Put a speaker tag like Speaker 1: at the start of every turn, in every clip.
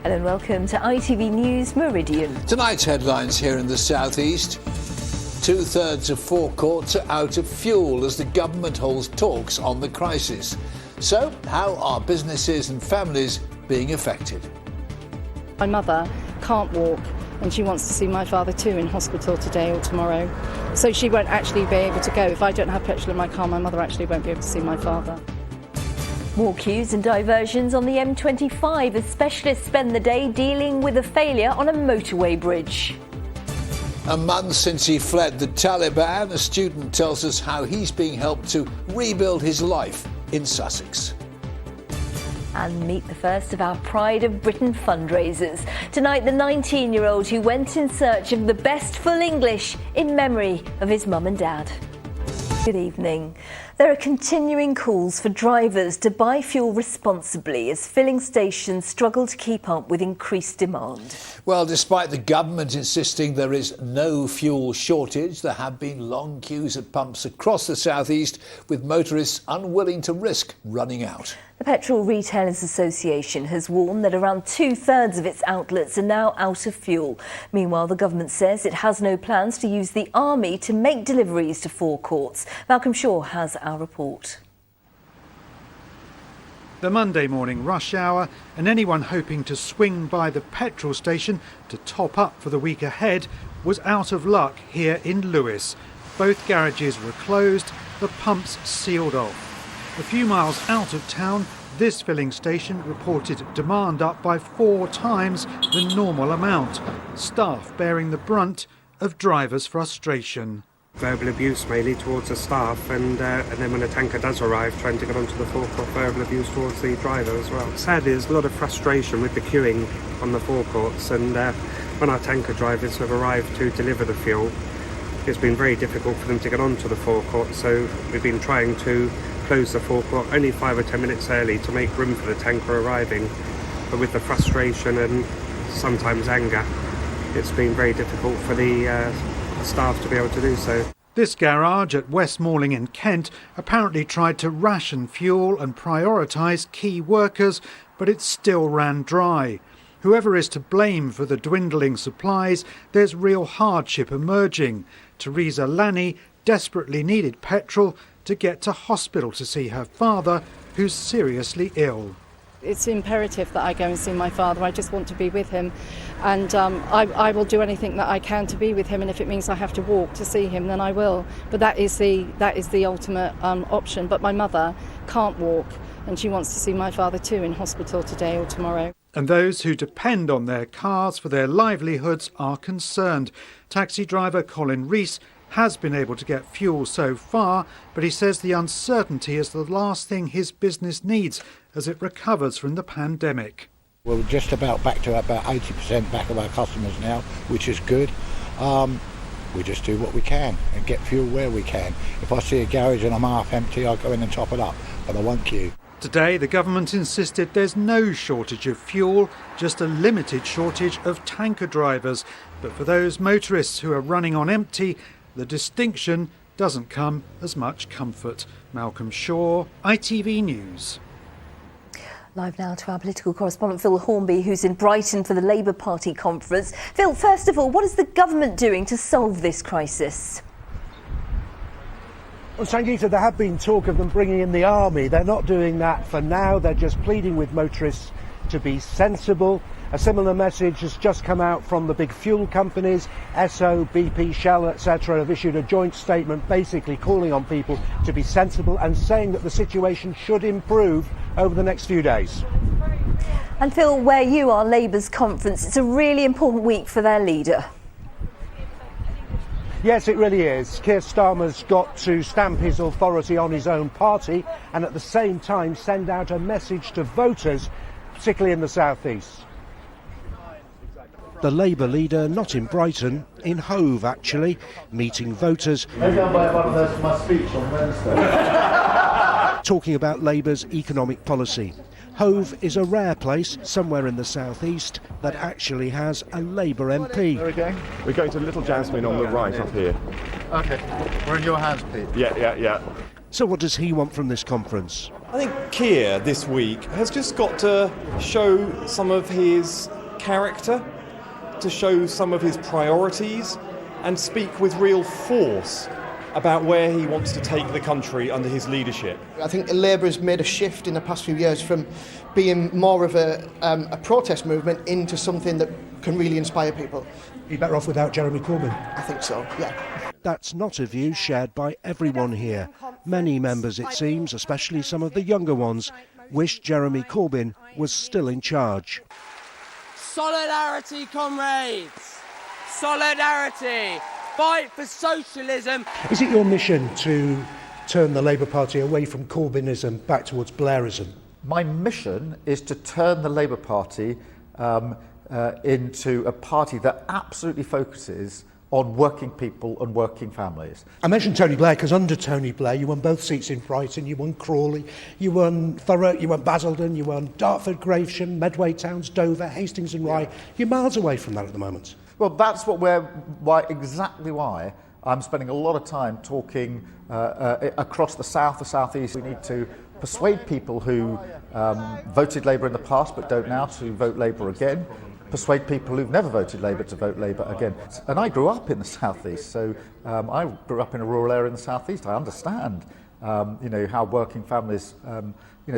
Speaker 1: Hello and welcome to ITV News Meridian.
Speaker 2: Tonight's headlines here in the southeast. 2/3 of forecourts are out of fuel as the government holds talks on the crisis. So, how are businesses and families being affected?
Speaker 3: My mother can't walk and she wants to see my father too in hospital today or tomorrow. So she won't actually be able to go. If I don't have petrol in my car, my mother actually won't be able to see my father.
Speaker 1: More queues and diversions on the M25 as specialists spend the day dealing with a failure on a motorway bridge.
Speaker 2: A month since he fled the Taliban, a student tells us how he's being helped to rebuild his life in Sussex.
Speaker 1: And meet the first of our Pride of Britain fundraisers. Tonight, the 19-year-old who went in search of the best full English in memory of his mum and dad. Good evening. There are continuing calls for drivers to buy fuel responsibly as filling stations struggle to keep up with increased demand.
Speaker 2: Well, despite the government insisting there is no fuel shortage, there have been long queues at pumps across the southeast with motorists unwilling to risk running out.
Speaker 1: The Petrol Retailers Association has warned that around 2/3 of its outlets are now out of fuel. Meanwhile, the government says it has no plans to use the army to make deliveries to forecourts. Malcolm Shaw has our report.
Speaker 4: The Monday morning rush hour, and anyone hoping to swing by the petrol station to top up for the week ahead was out of luck here in Lewes. Both garages were closed, the pumps sealed off. A few miles out of town, this filling station reported demand up by 4 times the normal amount, staff bearing the brunt of drivers' frustration.
Speaker 5: Verbal abuse mainly towards the staff, and then when a tanker does arrive, trying to get onto the forecourt, verbal abuse towards the driver as well. Sadly, there's a lot of frustration with the queuing on the forecourts, and when our tanker drivers have arrived to deliver the fuel, it's been very difficult for them to get onto the forecourt, so we've been trying to close the forecourt only 5 or 10 minutes early to make room for the tanker arriving. But with the frustration and sometimes anger, it's been very difficult for the staff to be able to do so.
Speaker 4: This garage at West Malling in Kent apparently tried to ration fuel and prioritise key workers, but it still ran dry. Whoever is to blame for the dwindling supplies, there's real hardship emerging. Teresa Lanny desperately needed petrol to get to hospital to see her father, who's seriously ill.
Speaker 3: It's imperative that I go and see my father. I just want to be with him, and I will do anything that I can to be with him, and if it means I have to walk to see him, then I will. But that is the ultimate option. But my mother can't walk, and she wants to see my father too in hospital today or tomorrow.
Speaker 4: And those who depend on their cars for their livelihoods are concerned. Taxi driver Colin Rees has been able to get fuel so far, but he says the uncertainty is the last thing his business needs as it recovers from the pandemic.
Speaker 6: We're just about back to about 80% back of our customers now, which is good. We just do what we can and get fuel where we can. If I see a garage and I'm half empty, I'll go in and top it up, but I won't queue.
Speaker 4: Today, the government insisted there's no shortage of fuel, just a limited shortage of tanker drivers. But for those motorists who are running on empty, the distinction doesn't come as much comfort. Malcolm Shaw, ITV News.
Speaker 1: Live now to our political correspondent Phil Hornby, who's in Brighton for the Labour Party conference. Phil, first of all, what is the government doing to solve this crisis?
Speaker 7: Well, Sangeeta, there have been talk of them bringing in the army. They're not doing that for now. They're just pleading with motorists to be sensible. A similar message has just come out from the big fuel companies. Esso, BP, Shell, etc. have issued a joint statement basically calling on people to be sensible and saying that the situation should improve over the next few days.
Speaker 1: And Phil, where you are, Labour's conference, it's a really important week for their leader.
Speaker 7: Yes, it really is. Keir Starmer's got to stamp his authority on his own party and at the same time send out a message to voters, particularly in the southeast. The Labour leader not in Brighton, in Hove actually, meeting voters.
Speaker 8: Maybe I'll buy one of those for my speech on Wednesday.
Speaker 7: Talking about Labour's economic policy. Hove is a rare place somewhere in the southeast that actually has a Labour MP.
Speaker 8: Where are we going? We're going to Little Jasmine on the right up here. OK, we're in your hands, Pete. Yeah.
Speaker 7: So what does he want from this conference?
Speaker 9: I think Keir this week has just got to show some of his character, to show some of his priorities, and speak with real force about where he wants to take the country under his leadership.
Speaker 10: I think Labour has made a shift in the past few years from being more of a protest movement into something that can really inspire people.
Speaker 7: Be better off without Jeremy Corbyn?
Speaker 10: I think so, yeah.
Speaker 7: That's not a view shared by everyone here. Many members, it seems, especially some of the younger ones, wish Jeremy Corbyn was still in charge.
Speaker 11: Solidarity, comrades! Solidarity! Fight for socialism!
Speaker 7: Is it your mission to turn the Labour Party away from Corbynism back towards Blairism?
Speaker 12: My mission is to turn the Labour Party into a party that absolutely focuses on working people and working families.
Speaker 7: I mentioned Tony Blair because under Tony Blair you won both seats in Brighton, you won Crawley, you won Thurrock, you won Basildon, you won Dartford, Gravesham, Medway Towns, Dover, Hastings and Rye. You're miles away from that at the moment.
Speaker 12: Well, that's exactly why I'm spending a lot of time talking across the south, the southeast. We need to persuade people who voted Labour in the past but don't now to vote Labour again. Persuade people who've never voted Labour to vote Labour again. And I grew up in the southeast, so I grew up in a rural area in the southeast. I understand, how working families,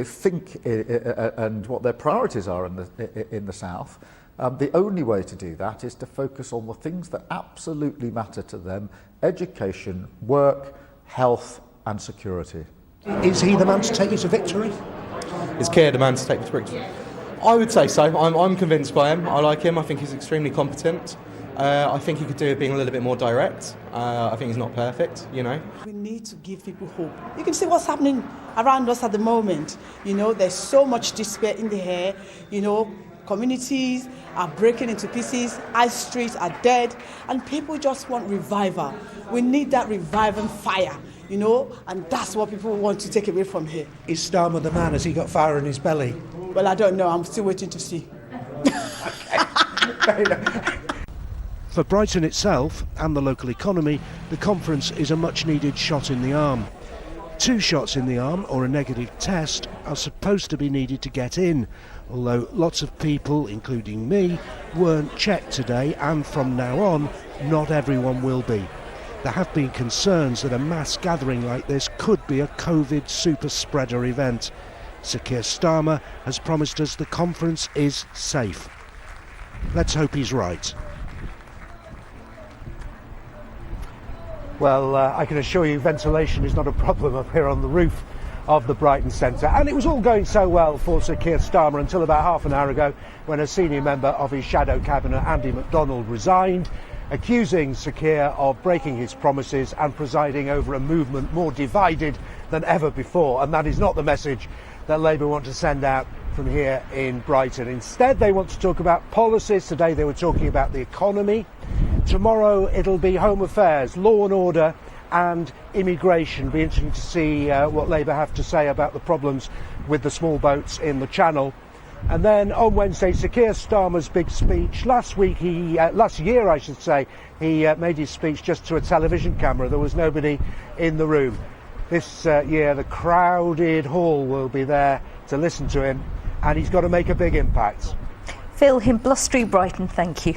Speaker 12: think and what their priorities are in the south. The only way to do that is to focus on the things that absolutely matter to them: education, work, health, and security.
Speaker 7: Is he the man to take you to victory?
Speaker 13: Is Keir the man to take me to victory? I would say so. I'm convinced by him. I like him. I think he's extremely competent. I think he could do it being a little bit more direct. I think he's not perfect, We
Speaker 14: need to give people hope. You can see what's happening around us at the moment. There's so much despair in the air. Communities are breaking into pieces. High streets are dead. And people just want revival. We need that reviving fire. And that's what people want to take away from here.
Speaker 7: Is Starmer the man? Has he got fire in his belly?
Speaker 14: Well, I don't know. I'm still waiting to see.
Speaker 7: For Brighton itself and the local economy, the conference is a much-needed shot in the arm. 2 shots in the arm or a negative test are supposed to be needed to get in, although lots of people, including me, weren't checked today, and from now on, not everyone will be. There have been concerns that a mass gathering like this could be a COVID super spreader event. Sir Keir Starmer has promised us the conference is safe. Let's hope he's right. Well, I can assure you ventilation is not a problem up here on the roof of the Brighton Centre. And it was all going so well for Sir Keir Starmer until about half an hour ago when a senior member of his shadow cabinet, Andy MacDonald, resigned, accusing Sir Keir of breaking his promises and presiding over a movement more divided than ever before. And that is not the message that Labour want to send out from here in Brighton. Instead, they want to talk about policies. Today they were talking about the economy. Tomorrow it'll be Home Affairs, law and order and immigration. Be interesting to see what Labour have to say about the problems with the small boats in the Channel. And then on Wednesday, Sir Keir Starmer's big speech. Last year, he made his speech just to a television camera. There was nobody in the room. This year, the crowded hall will be there to listen to him, and he's got to make a big impact.
Speaker 1: Phil, in blustery Brighton, thank you.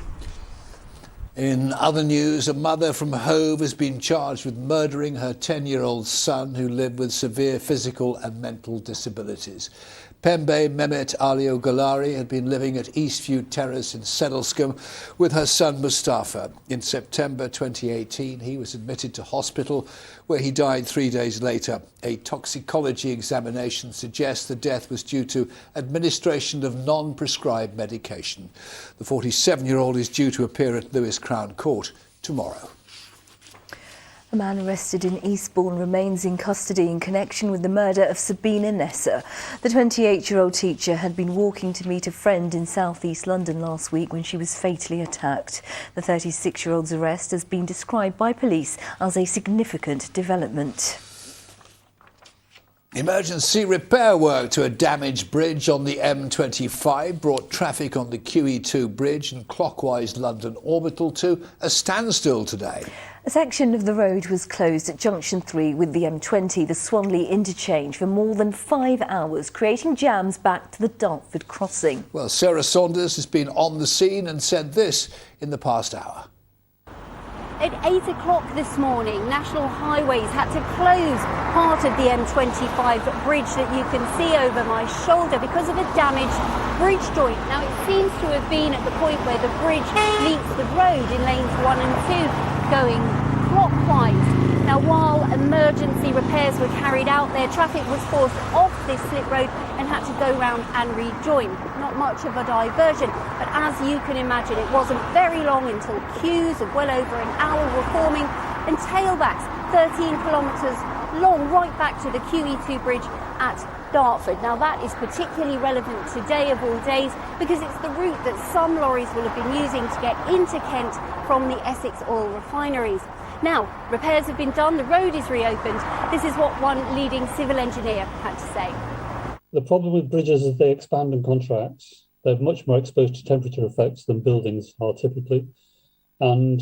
Speaker 2: In other news, a mother from Hove has been charged with murdering her 10-year-old son who lived with severe physical and mental disabilities. Pembe Mehmet Alio Galari had been living at Eastview Terrace in Sedlescombe with her son Mustafa. In September 2018, he was admitted to hospital where he died 3 days later. A toxicology examination suggests the death was due to administration of non-prescribed medication. The 47-year-old is due to appear at Lewes Crown Court tomorrow.
Speaker 1: A man arrested in Eastbourne remains in custody in connection with the murder of Sabina Nessa. The 28-year-old teacher had been walking to meet a friend in south-east London last week when she was fatally attacked. The 36-year-old's arrest has been described by police as a significant development.
Speaker 2: Emergency repair work to a damaged bridge on the M25 brought traffic on the QE2 bridge and clockwise London Orbital to a standstill today.
Speaker 1: A section of the road was closed at junction 3 with the M20, the Swanley interchange, for more than 5 hours, creating jams back to the Dartford crossing.
Speaker 2: Well, Sarah Saunders has been on the scene and said this in the past hour.
Speaker 15: At 8 o'clock this morning, National Highways had to close part of the M25 bridge that you can see over my shoulder because of a damaged bridge joint. Now, it seems to have been at the point where the bridge meets the road in lanes 1 and 2, going clockwise. Now, while emergency repairs were carried out there, traffic was forced off this slip road and had to go round and rejoin. Not much of a diversion, but as you can imagine, it wasn't very long until queues of well over an hour were forming and tailbacks 13 kilometres long right back to the QE2 bridge at Dartford. Now, that is particularly relevant today of all days because it's the route that some lorries will have been using to get into Kent from the Essex oil refineries. Now, repairs have been done, the road is reopened. This is what one leading civil engineer had to say.
Speaker 16: The problem with bridges is they expand and contract. They're much more exposed to temperature effects than buildings are typically, and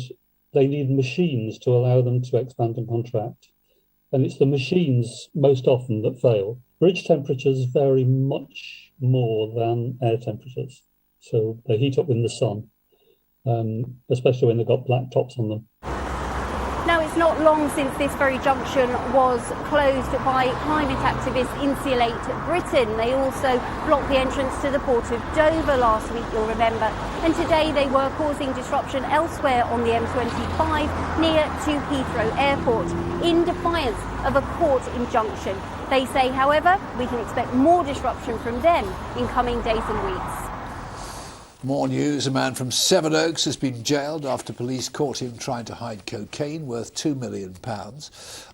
Speaker 16: they need machines to allow them to expand and contract. And it's the machines most often that fail. Bridge temperatures vary much more than air temperatures. So they heat up in the sun, especially when they've got black tops on them.
Speaker 15: Now, it's not long since this very junction was closed by climate activists Insulate Britain. They also blocked the entrance to the port of Dover last week, you'll remember. And today they were causing disruption elsewhere on the M25 near to Heathrow Airport in defiance of a court injunction. They say, however, we can expect more disruption from them in coming days and weeks.
Speaker 2: More news. A man from Sevenoaks has been jailed after police caught him trying to hide cocaine worth £2 million.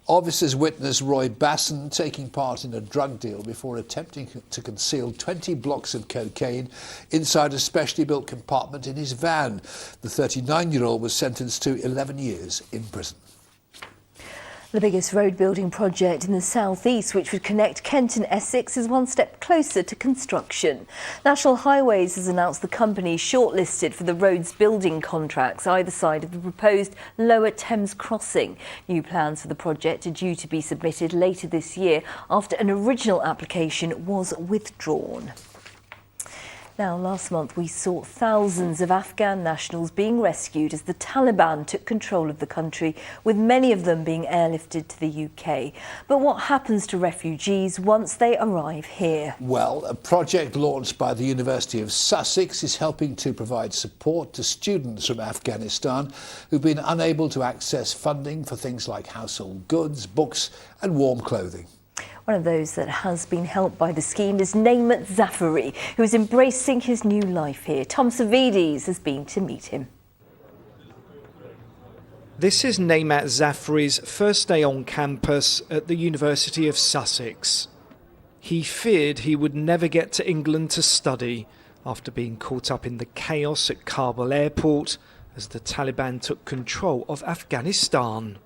Speaker 2: Officers witnessed Roy Basson taking part in a drug deal before attempting to conceal 20 blocks of cocaine inside a specially built compartment in his van. The 39-year-old was sentenced to 11 years in prison.
Speaker 1: The biggest road building project in the southeast, which would connect Kent and Essex, is one step closer to construction. National Highways has announced the company shortlisted for the road's building contracts either side of the proposed Lower Thames crossing. New plans for the project are due to be submitted later this year after an original application was withdrawn. Now, last month we saw thousands of Afghan nationals being rescued as the Taliban took control of the country, with many of them being airlifted to the UK. But what happens to refugees once they arrive here?
Speaker 2: Well, a project launched by the University of Sussex is helping to provide support to students from Afghanistan who've been unable to access funding for things like household goods, books and warm clothing.
Speaker 1: One of those that has been helped by the scheme is Naimat Zafari, who is embracing his new life here. Tom Savides has been to meet him.
Speaker 17: This is Naimat Zafari's first day on campus at the University of Sussex. He feared he would never get to England to study after being caught up in the chaos at Kabul airport as the Taliban took control of Afghanistan.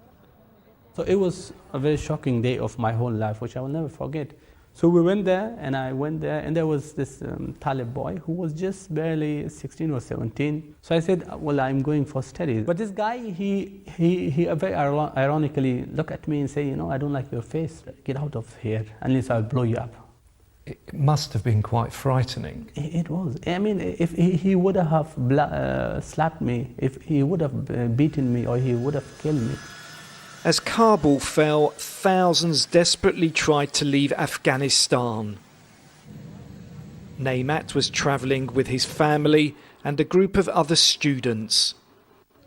Speaker 18: So it was a very shocking day of my whole life, which I will never forget. So we went there, and I went there, and there was this Talib boy who was just barely 16 or 17. So I said, well, I'm going for studies. But this guy, he very ironically looked at me and said, you know, I don't like your face. Get out of here, unless I'll blow you up.
Speaker 19: It must have been quite frightening.
Speaker 18: It was. I mean, if he would have slapped me, if he would have beaten me, or he would have killed me.
Speaker 17: As Kabul fell, thousands desperately tried to leave Afghanistan. Naimat was travelling with his family and a group of other students.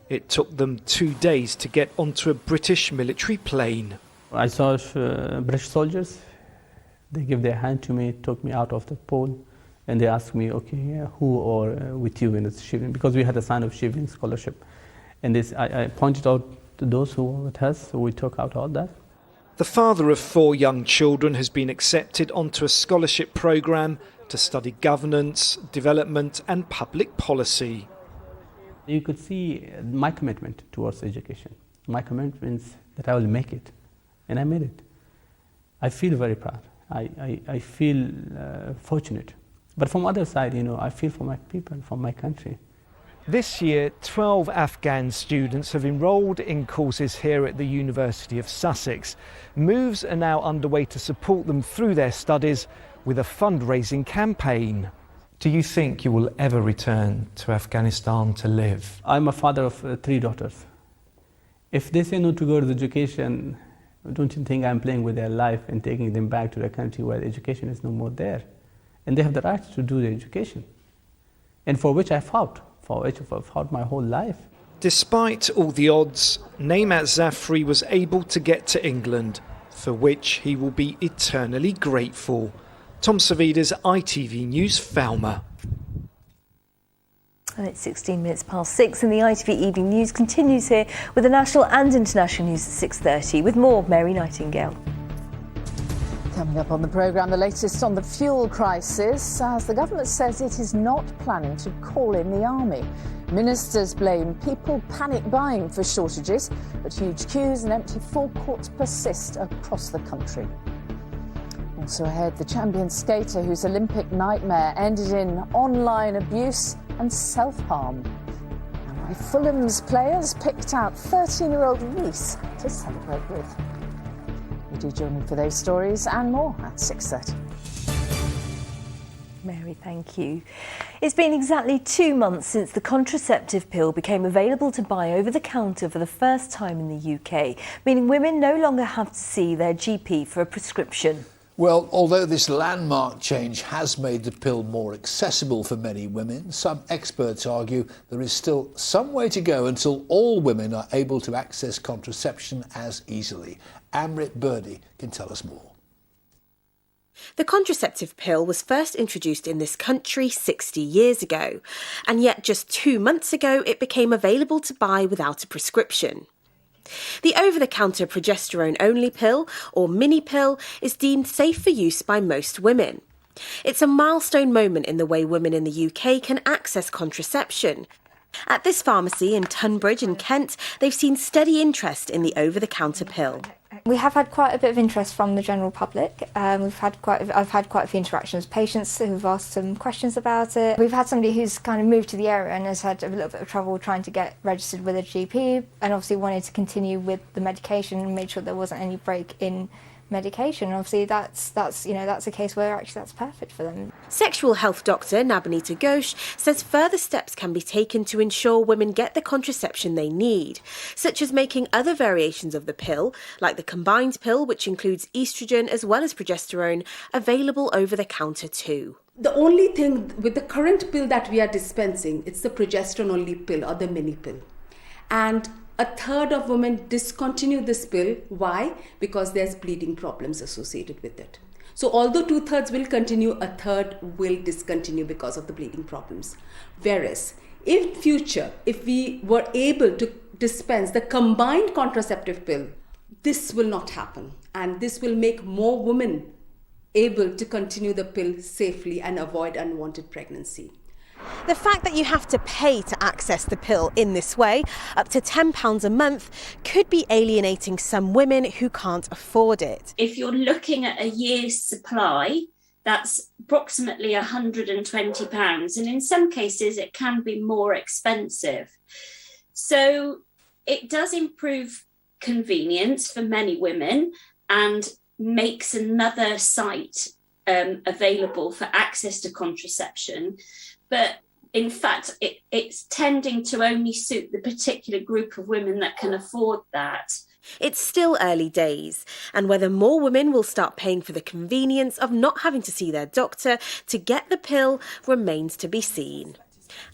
Speaker 17: It took them 2 days to get onto a British military plane.
Speaker 18: I saw British soldiers. They gave their hand to me, took me out of the pool, and they asked me, okay, who are with you in the shivering? Because we had a sign of shivering scholarship. And I pointed out to those who were with us, so we took out all that.
Speaker 17: The father of 4 young children has been accepted onto a scholarship programme to study governance, development and public policy.
Speaker 18: You could see my commitment towards education. My commitment is that I will make it, and I made it. I feel very proud. I feel fortunate. But from the other side, you know, I feel for my people, for my country.
Speaker 17: This year, 12 Afghan students have enrolled in courses here at the University of Sussex. Moves are now underway to support them through their studies with a fundraising campaign. Do you think you will ever return to Afghanistan to live?
Speaker 18: I'm a father of 3 daughters. If they say no to go to education, don't you think I'm playing with their life and taking them back to the country where education is no more there? And they have the right to do their education, and for which I fought. For which I've fought my whole life.
Speaker 17: Despite all the odds, Naimat Zafri was able to get to England, for which he will be eternally grateful. Tom Savidas, ITV News, Falmer.
Speaker 1: And it's 16 minutes past 6 and the ITV Evening News continues here with the national and international news at 6:30 with more Mary Nightingale.
Speaker 20: Coming up on the programme, the latest on the fuel crisis, as the government says it is not planning to call in the army. Ministers blame people panic buying for shortages, but huge queues and empty forecourts persist across the country. Also ahead, the champion skater whose Olympic nightmare ended in online abuse and self-harm. And why Fulham's players picked out 13-year-old Reece to celebrate with. Do join me for those stories and more at 6:30.
Speaker 1: Mary, thank you. It's been exactly 2 months since the contraceptive pill became available to buy over the counter for the first time in the UK, meaning women no longer have to see their GP for a prescription.
Speaker 2: Well, although this landmark change has made the pill more accessible for many women, some experts argue there is still some way to go until all women are able to access contraception as easily. Amrit Birdie can tell us more.
Speaker 21: The contraceptive pill was first introduced in this country 60 years ago, and yet just 2 months ago it became available to buy without a prescription. The over-the-counter progesterone-only pill, or mini pill, is deemed safe for use by most women. It's a milestone moment in the way women in the UK can access contraception. At this pharmacy in Tunbridge in Kent, they've seen steady interest in the over-the-counter pill.
Speaker 22: We have had quite a bit of interest from the general public. I've had quite a few interactions with patients who've asked some questions about it. We've had somebody who's kind of moved to the area and has had a little bit of trouble trying to get registered with a GP, and obviously wanted to continue with the medication and made sure there wasn't any break in medication. Obviously that's a case where actually that's perfect for them.
Speaker 21: Sexual health doctor Nabanita Ghosh says further steps can be taken to ensure women get the contraception they need, such as making other variations of the pill, like the combined pill, which includes estrogen as well as progesterone, available over the counter too.
Speaker 23: The only thing with the current pill that we are dispensing, it's the progesterone only pill or the mini pill. And a third of women discontinue this pill. Why? Because there's bleeding problems associated with it. So although 2/3 will continue, a third will discontinue because of the bleeding problems. Whereas in future, if we were able to dispense the combined contraceptive pill, this will not happen. And this will make more women able to continue the pill safely and avoid unwanted pregnancy.
Speaker 21: The fact that you have to pay to access the pill in this way, up to £10 a month, could be alienating some women who can't afford it.
Speaker 24: If you're looking at a year's supply, that's approximately £120, and in some cases it can be more expensive. So it does improve convenience for many women and makes another site available for access to contraception. But in fact, it's tending to only suit the particular group of women that can afford that.
Speaker 21: It's still early days, and whether more women will start paying for the convenience of not having to see their doctor to get the pill remains to be seen.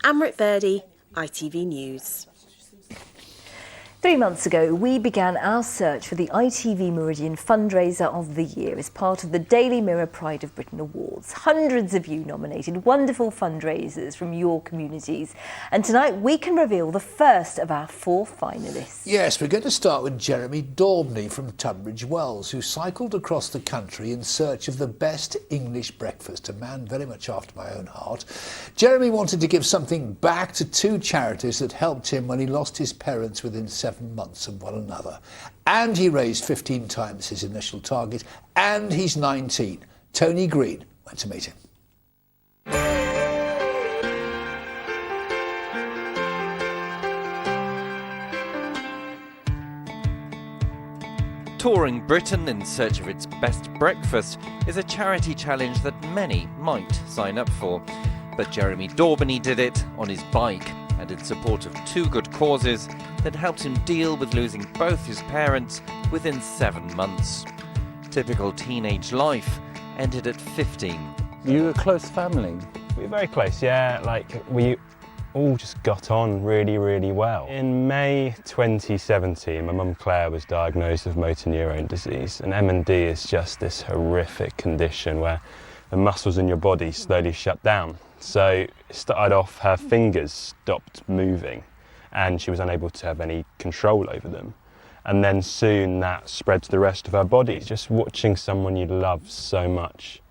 Speaker 21: Amrit Birdie, ITV News.
Speaker 1: 3 months ago, we began our search for the ITV Meridian Fundraiser of the Year as part of the Daily Mirror Pride of Britain Awards. Hundreds of you nominated wonderful fundraisers from your communities. And tonight we can reveal the first of our 4 finalists.
Speaker 2: Yes, we're going to start with Jeremy Daubney from Tunbridge Wells, who cycled across the country in search of the best English breakfast, a man very much after my own heart. Jeremy wanted to give something back to 2 charities that helped him when he lost his parents within 7 months of one another. And he raised 15 times his initial target, and he's 19. Tony Green went to meet him.
Speaker 3: Touring Britain in search of its best breakfast is a charity challenge that many might sign up for. But Jeremy Daubeny did it on his bike and in support of two good causes that helped him deal with losing both his parents within 7 months. Typical teenage life ended at 15.
Speaker 4: You were a close family?
Speaker 5: We were very close, yeah. We all just got on really, really well. In May 2017, my mum Claire was diagnosed with motor neurone disease, and M&D is just this horrific condition where the muscles in your body slowly shut down. So it started off, her fingers stopped moving and she was unable to have any control over them. And then soon that spread to the rest of her body. Just watching someone you love so much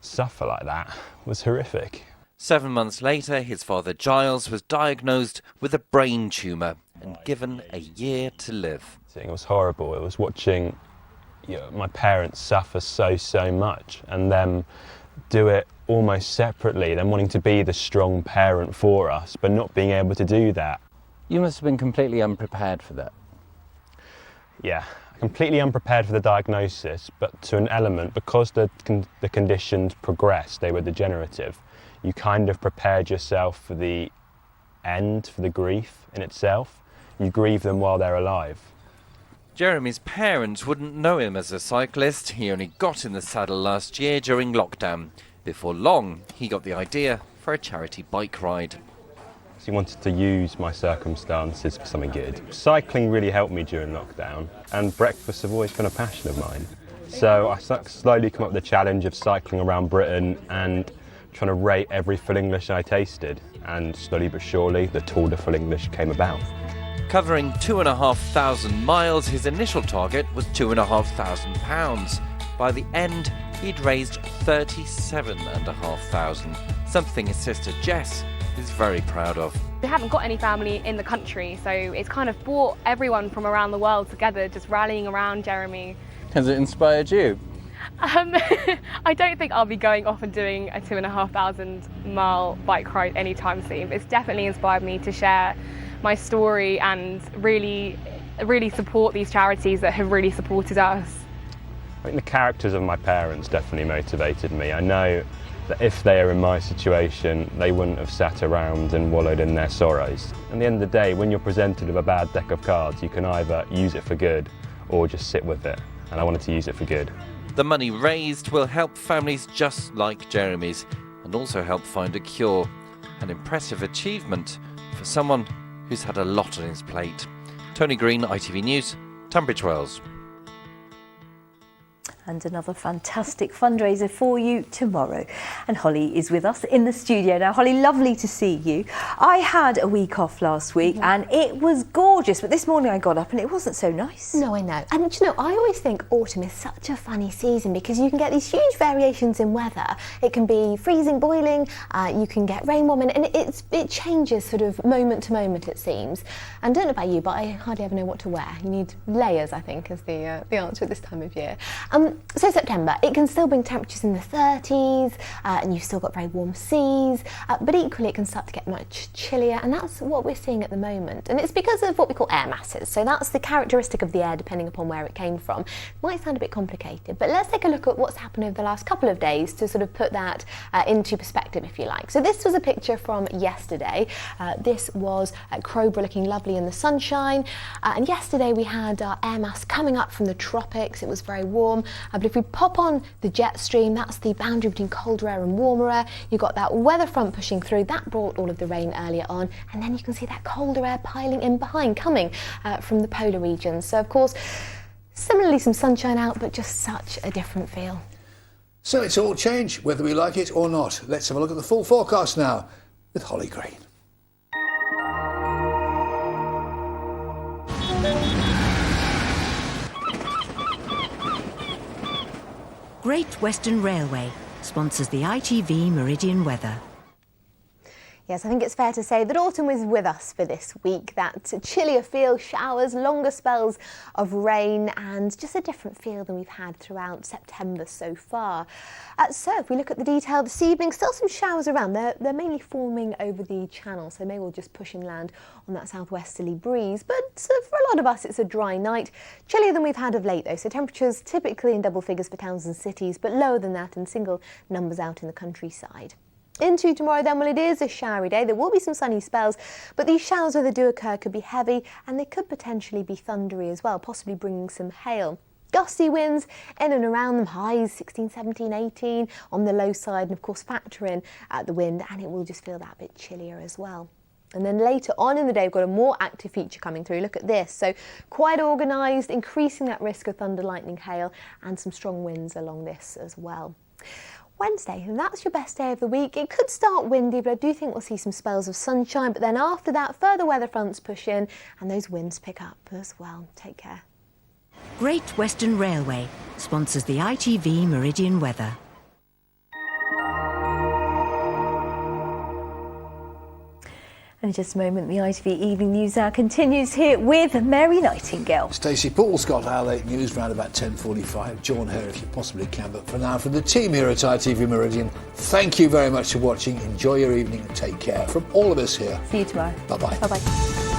Speaker 5: suffer like that was horrific.
Speaker 3: 7 months later, his father Giles was diagnosed with a brain tumour and given a year to live.
Speaker 5: It was horrible. It was watching my parents suffer so much and them do it almost separately, them wanting to be the strong parent for us, but not being able to do that.
Speaker 4: You must have been completely unprepared for that.
Speaker 5: Yeah, completely unprepared for the diagnosis, but to an element, because the conditions progressed, they were degenerative, you kind of prepared yourself for the end, for the grief in itself. You grieve them while they're alive.
Speaker 3: Jeremy's parents wouldn't know him as a cyclist. He only got in the saddle last year during lockdown. Before long, he got the idea for a charity bike ride.
Speaker 5: He wanted to use my circumstances for something good. Cycling really helped me during lockdown, and breakfasts have always been a passion of mine. So I slowly come up with the challenge of cycling around Britain and trying to rate every full English I tasted, and slowly but surely the Tour de Full English came about.
Speaker 3: Covering 2,500 miles, his initial target was £2,500. By the end, he'd raised 37,500, something his sister Jess is very proud of.
Speaker 6: We haven't got any family in the country, so it's kind of brought everyone from around the world together, just rallying around Jeremy.
Speaker 4: Has it inspired you?
Speaker 6: I don't think I'll be going off and doing a 2,500 mile bike ride anytime soon, but it's definitely inspired me to share my story and really support these charities that have really supported us.
Speaker 5: I think the characters of my parents definitely motivated me. I know that if they are in my situation, they wouldn't have sat around and wallowed in their sorrows. At the end of the day, when you're presented with a bad deck of cards, you can either use it for good or just sit with it. And I wanted to use it for good.
Speaker 3: The money raised will help families just like Jeremy's and also help find a cure. An impressive achievement for someone who's had a lot on his plate. Tony Green, ITV News, Tunbridge Wells.
Speaker 1: And another fantastic fundraiser for you tomorrow. And Holly is with us in the studio now. Holly, lovely to see you. I had a week off last week and it was gorgeous, but this morning I got up and it wasn't so nice.
Speaker 25: No, I know. And you know, I always think autumn is such a funny season because you can get these huge variations in weather. It can be freezing, boiling, you can get rain warming, and it changes sort of moment to moment, it seems. And I don't know about you, but I hardly ever know what to wear. You need layers, I think, is the answer at this time of year. So September, it can still bring temperatures in the 30s and you've still got very warm seas, but equally it can start to get much chillier, and that's what we're seeing at the moment. And it's because of what we call air masses. So that's the characteristic of the air depending upon where it came from. It might sound a bit complicated, but let's take a look at what's happened over the last couple of days to sort of put that into perspective, if you like. So this was a picture from yesterday. This was Crowborough looking lovely in the sunshine, and yesterday we had our air mass coming up from the tropics. It was very warm, but if we pop on the jet stream, that's the boundary between colder air and warmer air. You've got that weather front pushing through, that brought all of the rain earlier on, and then you can see that colder air piling in behind, coming from the polar regions. So of course, similarly some sunshine out, but just such a different feel.
Speaker 2: So it's all changed, whether we like it or not. Let's have a look at the full forecast now with Holly Green.
Speaker 26: Great Western Railway sponsors the ITV Meridian weather.
Speaker 25: Yes, I think it's fair to say that autumn is with us for this week. That chillier feel, showers, longer spells of rain and just a different feel than we've had throughout September so far. So if we look at the detail this evening, still some showers around. They're mainly forming over the channel, so maybe we'll just push inland on that southwesterly breeze. But for a lot of us, it's a dry night. Chillier than we've had of late though, so temperatures typically in double figures for towns and cities, but lower than that and single numbers out in the countryside. Into tomorrow then, well, it is a showery day. There will be some sunny spells, but these showers, where they do occur, could be heavy and they could potentially be thundery as well, possibly bringing some hail. Gusty winds in and around them, highs 16, 17, 18 on the low side, and of course factor in the wind, and it will just feel that bit chillier as well. And then later on in the day, we've got a more active feature coming through. Look at this. So quite organised, increasing that risk of thunder, lightning, hail, and some strong winds along this as well. Wednesday, and that's your best day of the week. It could start windy, but I do think we'll see some spells of sunshine. But then after that, further weather fronts push in and those winds pick up as well. Take care.
Speaker 8: Great Western Railway sponsors the ITV Meridian weather.
Speaker 1: And in just a moment, the ITV Evening News Hour continues here with Mary Nightingale.
Speaker 2: Stacey Paul's got our late news round about 10:45. Join her if you possibly can. But for now, from the team here at ITV Meridian, thank you very much for watching. Enjoy your evening and take care. From all of us here.
Speaker 1: See you tomorrow.
Speaker 2: Bye-bye.
Speaker 1: Bye-bye.